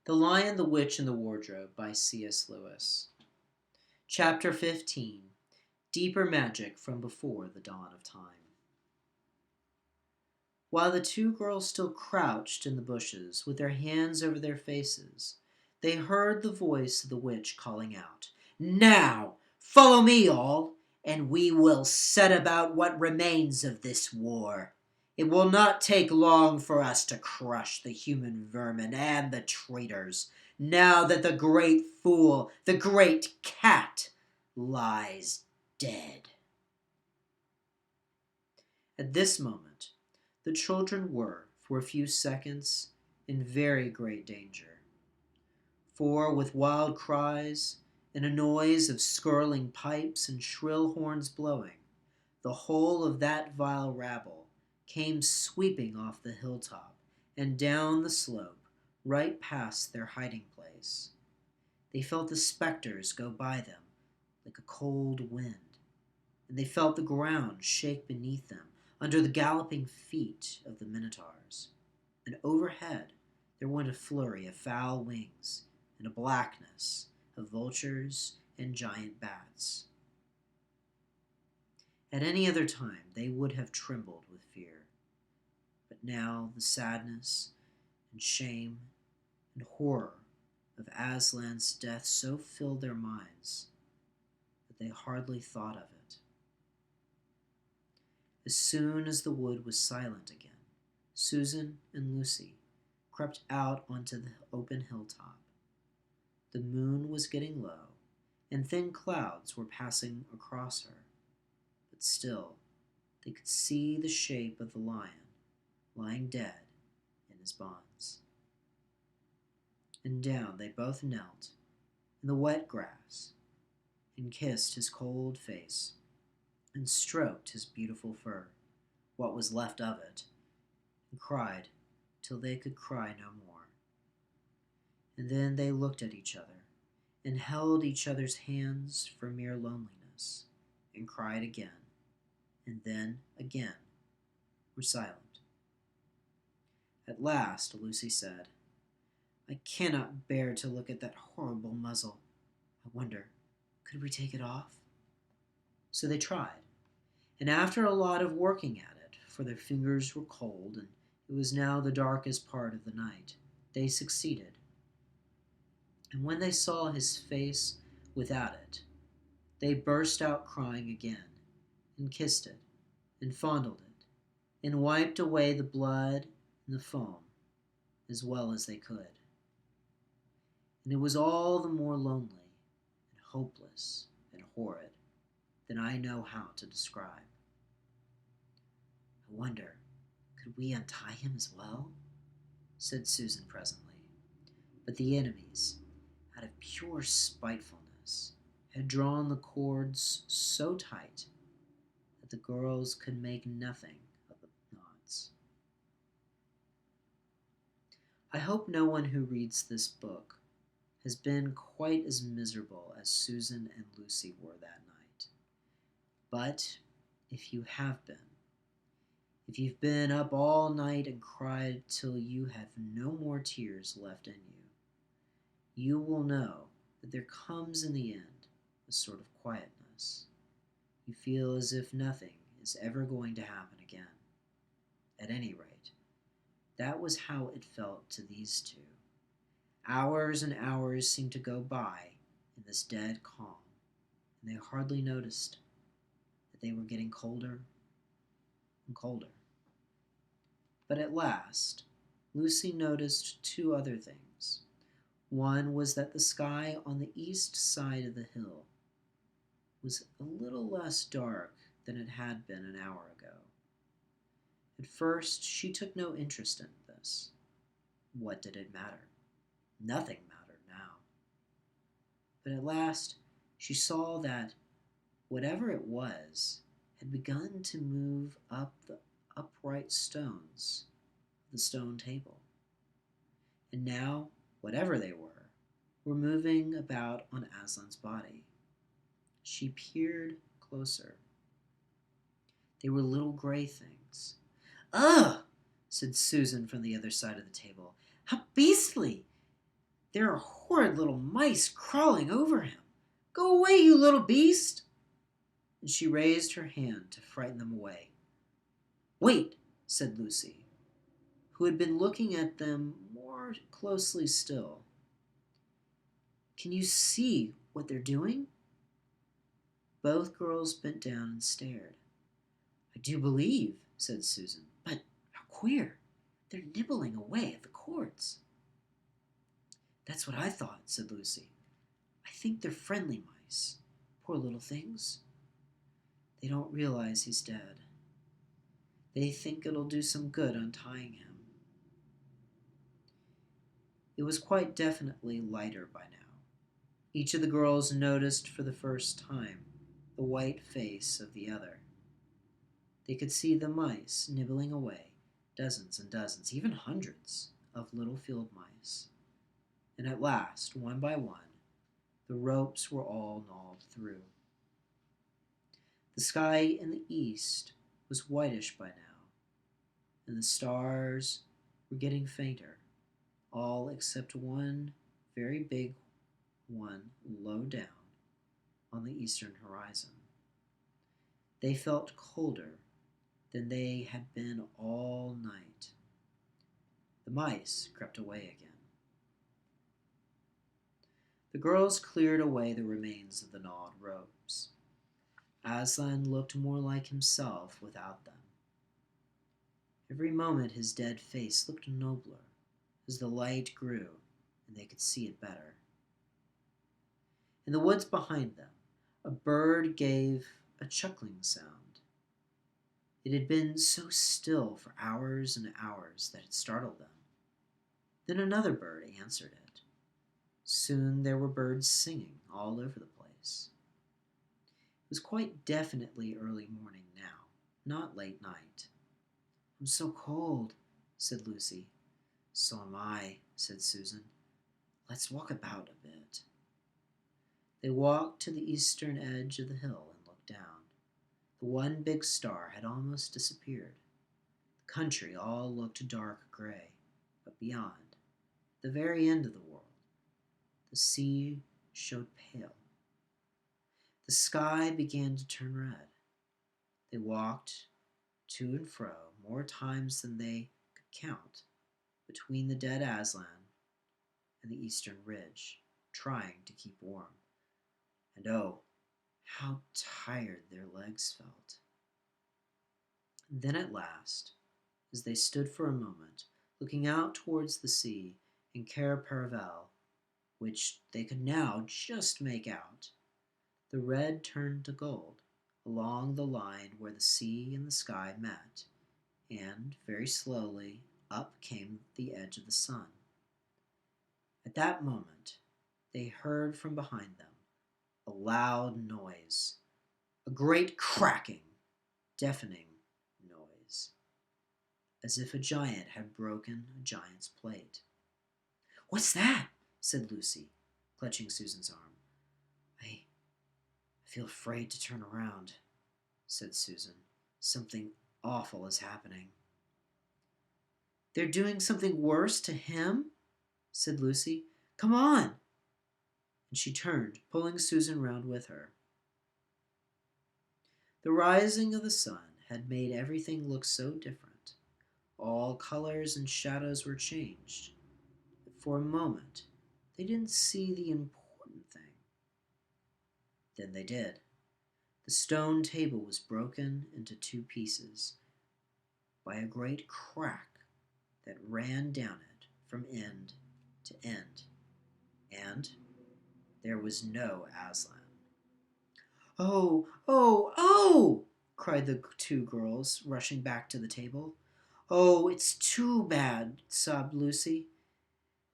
The Lion, the Witch, and the Wardrobe by C.S. Lewis. Chapter 15. Deeper Magic from Before the Dawn of Time. While the two girls still crouched in the bushes with their hands over their faces, they heard the voice of the witch calling out, "Now, follow me all, and we will set about what remains of this war. It will not take long for us to crush the human vermin and the traitors, now that the great fool, the great cat, lies dead." At this moment, the children were, for a few seconds, in very great danger. For, with wild cries, and a noise of skirling pipes and shrill horns blowing, the whole of that vile rabble came sweeping off the hilltop and down the slope, right past their hiding place. They felt the specters go by them like a cold wind, and they felt the ground shake beneath them under the galloping feet of the minotaurs. And overhead there went a flurry of foul wings and a blackness of vultures and giant bats. At any other time they would have trembled with fear, but now the sadness and shame and horror of Aslan's death so filled their minds that they hardly thought of it. As soon as the wood was silent again, Susan and Lucy crept out onto the open hilltop. The moon was getting low, and thin clouds were passing across her, but still they could see the shape of the lion lying dead in his bonds. And down they both knelt in the wet grass and kissed his cold face and stroked his beautiful fur, what was left of it, and cried till they could cry no more. And then they looked at each other and held each other's hands for mere loneliness, and cried again, and then again were silent. At last Lucy said, "I cannot bear to look at that horrible muzzle. I wonder, could we take it off?" So they tried, and after a lot of working at it, for their fingers were cold and it was now the darkest part of the night, they succeeded. And when they saw his face without it, they burst out crying again, and kissed it, and fondled it, and wiped away the blood and the foam as well as they could. And it was all the more lonely and hopeless and horrid than I know how to describe. "I wonder, could we untie him as well?" said Susan presently. But the enemies, out of pure spitefulness, had drawn the cords so tight that the girls could make nothing of the knots. I hope no one who reads this book has been quite as miserable as Susan and Lucy were that night. But if you have been, if you've been up all night and cried till you have no more tears left in you, you will know that there comes in the end a sort of quietness. You feel as if nothing is ever going to happen again. At any rate, that was how it felt to these two. Hours and hours seemed to go by in this dead calm, and they hardly noticed that they were getting colder and colder. But at last, Lucy noticed two other things. One was that the sky on the east side of the hill was a little less dark than it had been an hour ago. At first, she took no interest in this. What did it matter? Nothing mattered now. But at last, she saw that whatever it was had begun to move up the upright stones of the stone table. And now, whatever they were moving about on Aslan's body. She peered closer. They were little gray things. "Ugh!" said Susan from the other side of the table. "How beastly! There are horrid little mice crawling over him. Go away, you little beast! And she raised her hand to frighten them away. Wait, said Lucy, who had been looking at them more closely still. Can you see what they're doing? Both girls bent down and stared. I do believe, said Susan, but how queer. They're nibbling away at the cords. That's what I thought, said Lucy. I think they're friendly mice. Poor little things. They don't realize he's dead. They think it'll do some good untying him. It was quite definitely lighter by now. Each of the girls noticed for the first time the white face of the other. They could see the mice nibbling away, dozens and dozens, even hundreds of little field mice. And at last, one by one, the ropes were all gnawed through. The sky in the east was whitish by now, and the stars were getting fainter, all except one very big one low down on the eastern horizon. They felt colder than they had been all night. The mice crept away again. The girls cleared away the remains of the gnawed ropes. Aslan looked more like himself without them. Every moment his dead face looked nobler as the light grew and they could see it better. In the woods behind them, a bird gave a chuckling sound. It had been so still for hours and hours that it startled them. Then another bird answered it. Soon there were birds singing all over the place. It was quite definitely early morning now, not late night. I'm so cold, said Lucy. So am I, said Susan. Let's walk about a bit. They walked to the eastern edge of the hill and looked down. The one big star had almost disappeared. The country all looked dark gray, but beyond, the very end of the world, the sea showed pale. The sky began to turn red. They walked to and fro more times than they could count between the dead Aslan and the eastern ridge, trying to keep warm. And oh, how tired their legs felt. And then at last, as they stood for a moment, looking out towards the sea and Cair Paravel, which they could now just make out, the red turned to gold along the line where the sea and the sky met, and very slowly up came the edge of the sun. At that moment, they heard from behind them a loud noise, a great cracking, deafening noise, as if a giant had broken a giant's plate. What's that? Said Lucy, clutching Susan's arm. I feel afraid to turn around, said Susan. Something awful is happening. They're doing something worse to him? Said Lucy. Come on! And she turned, pulling Susan round with her. The rising of the sun had made everything look so different. All colors and shadows were changed. But for a moment, they didn't see the important thing. Then they did. The stone table was broken into two pieces by a great crack that ran down it from end to end. And there was no Aslan. Oh, oh, oh! Cried the two girls, rushing back to the table. Oh, it's too bad, sobbed Lucy.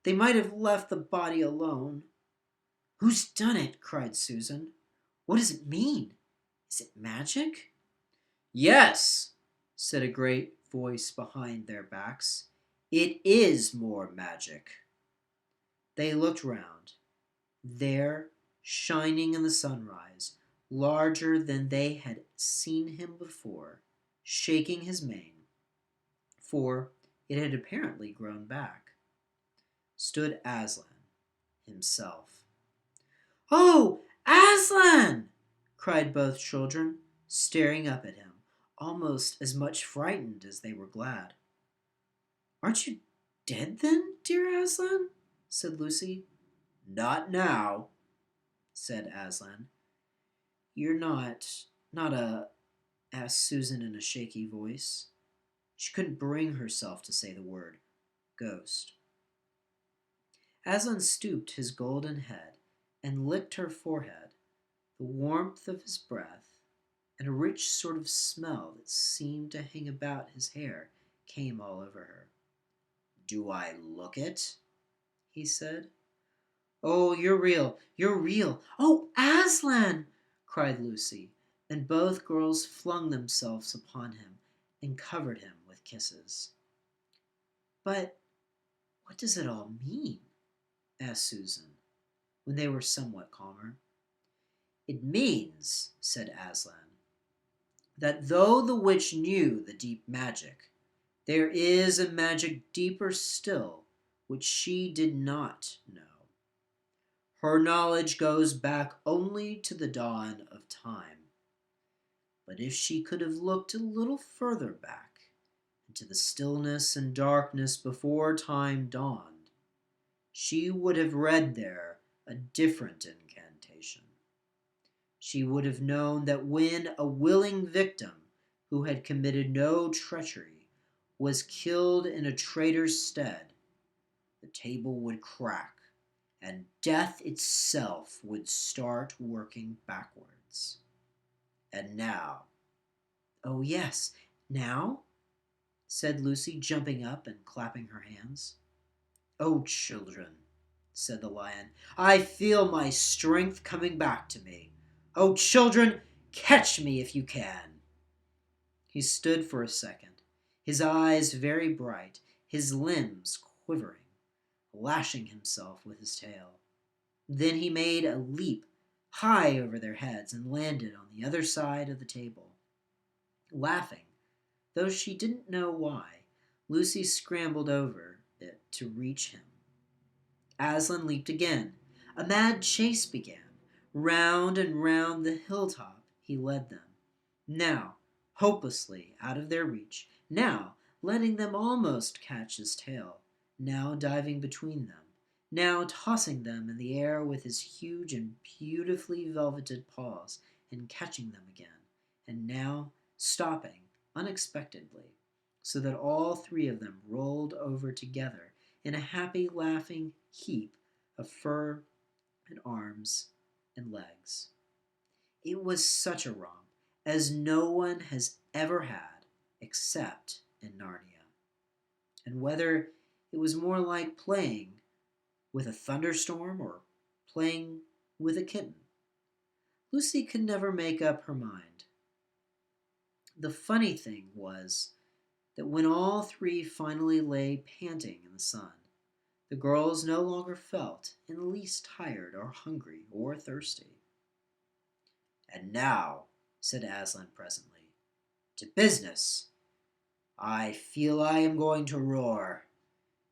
They might have left the body alone. Who's done it? Cried Susan. What does it mean? Is it magic? Yes, said a great voice behind their backs. It is more magic. They looked round. There, shining in the sunrise, larger than they had seen him before, shaking his mane, for it had apparently grown back, stood Aslan, himself. "Oh, Aslan!" cried both children, staring up at him, almost as much frightened as they were glad. "Aren't you dead then, dear Aslan?" said Lucy. "Not now," said Aslan. "You're not, asked Susan in a shaky voice. She couldn't bring herself to say the word ghost. Aslan stooped his golden head and licked her forehead. The warmth of his breath and a rich sort of smell that seemed to hang about his hair came all over her. "Do I look it?" he said. "Oh, you're real, you're real. Oh, Aslan!" cried Lucy, and both girls flung themselves upon him and covered him with kisses. "But what does it all mean?" asked Susan, when they were somewhat calmer. "It means," said Aslan, "that though the witch knew the deep magic, there is a magic deeper still which she did not know. Her knowledge goes back only to the dawn of time. But if she could have looked a little further back, into the stillness and darkness before time dawned, she would have read there a different incantation. She would have known that when a willing victim who had committed no treachery was killed in a traitor's stead, the table would crack and death itself would start working backwards. And now—" "Oh, yes, now?" said Lucy, jumping up and clapping her hands. "Oh, children," said the lion, "I feel my strength coming back to me. Oh, children, catch me if you can." He stood for a second, his eyes very bright, his limbs quivering, lashing himself with his tail. Then he made a leap high over their heads and landed on the other side of the table. Laughing, though she didn't know why, Lucy scrambled over it to reach him. Aslan leaped again. A mad chase began. Round and round the hilltop he led them, now hopelessly out of their reach, now letting them almost catch his tail, now diving between them, now tossing them in the air with his huge and beautifully velveted paws and catching them again, and now stopping unexpectedly, so that all three of them rolled over together in a happy laughing heap of fur and arms and legs. It was such a romp as no one has ever had except in Narnia. And whether it was more like playing with a thunderstorm or playing with a kitten, Lucy could never make up her mind. The funny thing was that when all three finally lay panting in the sun, the girls no longer felt in the least tired or hungry or thirsty. "And now," said Aslan presently, "to business. I feel I am going to roar.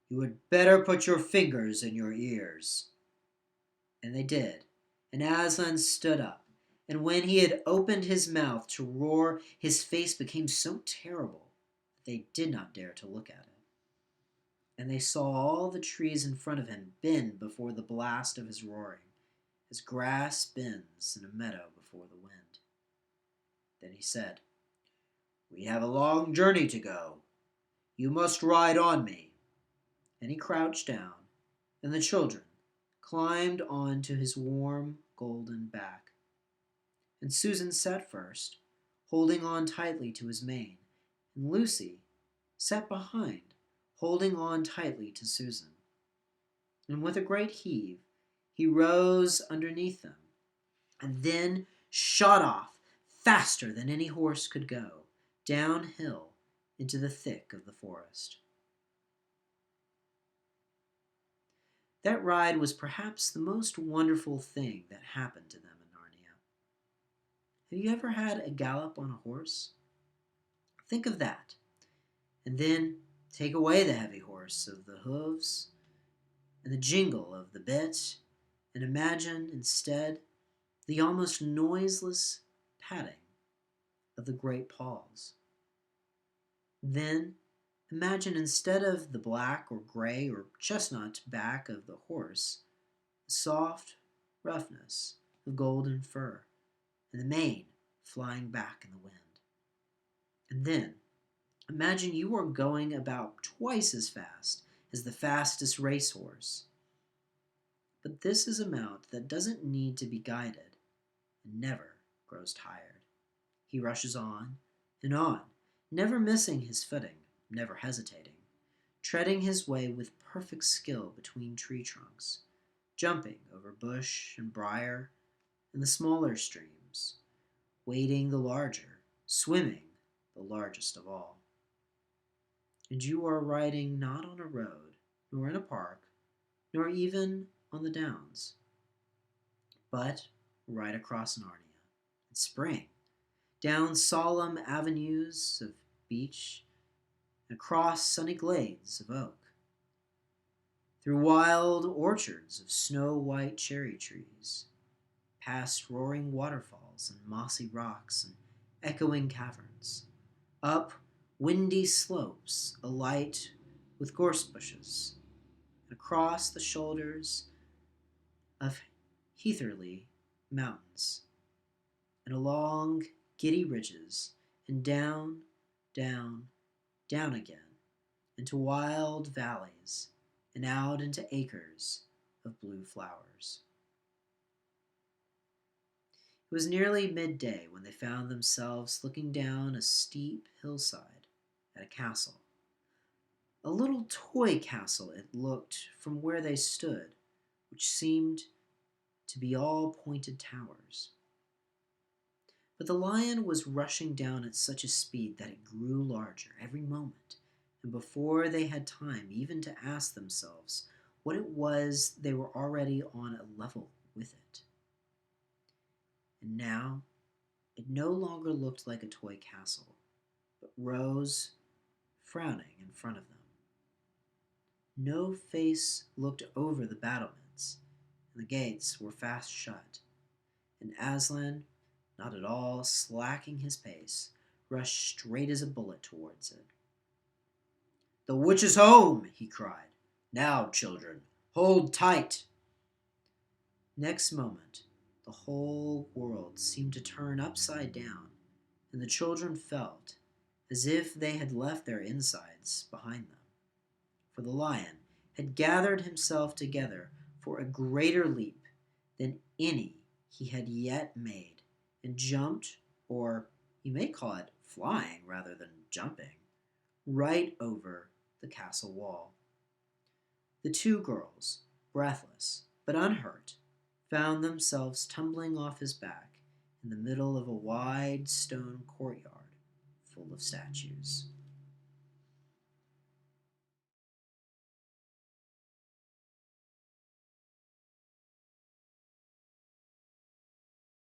You had better put your fingers in your ears." And they did, and Aslan stood up, and when he had opened his mouth to roar, his face became so terrible that they did not dare to look at it. And they saw all the trees in front of him bend before the blast of his roaring, as grass bends in a meadow before the wind. Then he said, "We have a long journey to go. You must ride on me." And he crouched down, and the children climbed on to his warm golden back. And Susan sat first, holding on tightly to his mane, and Lucy sat behind, holding on tightly to Susan. And with a great heave, he rose underneath them, and then shot off faster than any horse could go, downhill into the thick of the forest. That ride was perhaps the most wonderful thing that happened to them in Narnia. Have you ever had a gallop on a horse? Think of that, and then take away the heavy horse of the hooves and the jingle of the bit, and imagine instead the almost noiseless padding of the great paws. Then imagine instead of the black or gray or chestnut back of the horse, the soft roughness of golden fur, and the mane flying back in the wind. And then imagine you are going about twice as fast as the fastest racehorse. But this is a mount that doesn't need to be guided and never grows tired. He rushes on, never missing his footing, never hesitating, treading his way with perfect skill between tree trunks, jumping over bush and briar and the smaller streams, wading the larger, swimming the largest of all. And you are riding not on a road, nor in a park, nor even on the downs, but right across Narnia in spring, down solemn avenues of beech, and across sunny glades of oak, through wild orchards of snow-white cherry trees, past roaring waterfalls and mossy rocks and echoing caverns, up windy slopes alight with gorse bushes, and across the shoulders of heatherly mountains, and along giddy ridges, and down, down, down again, into wild valleys, and out into acres of blue flowers. It was nearly midday when they found themselves looking down a steep hillside at a castle. A little toy castle it looked from where they stood, which seemed to be all pointed towers. But the lion was rushing down at such a speed that it grew larger every moment, and before they had time even to ask themselves what it was, they were already on a level with it. And now it no longer looked like a toy castle, but rose, frowning in front of them. No face looked over the battlements, and the gates were fast shut, and Aslan, not at all slacking his pace, rushed straight as a bullet towards it. "The witch is home!" he cried. "Now, children, hold tight!" Next moment, the whole world seemed to turn upside down, and the children felt as if they had left their insides behind them. For the lion had gathered himself together for a greater leap than any he had yet made, and jumped, or you may call it flying rather than jumping, right over the castle wall. The two girls, breathless but unhurt, found themselves tumbling off his back in the middle of a wide stone courtyard full of statues.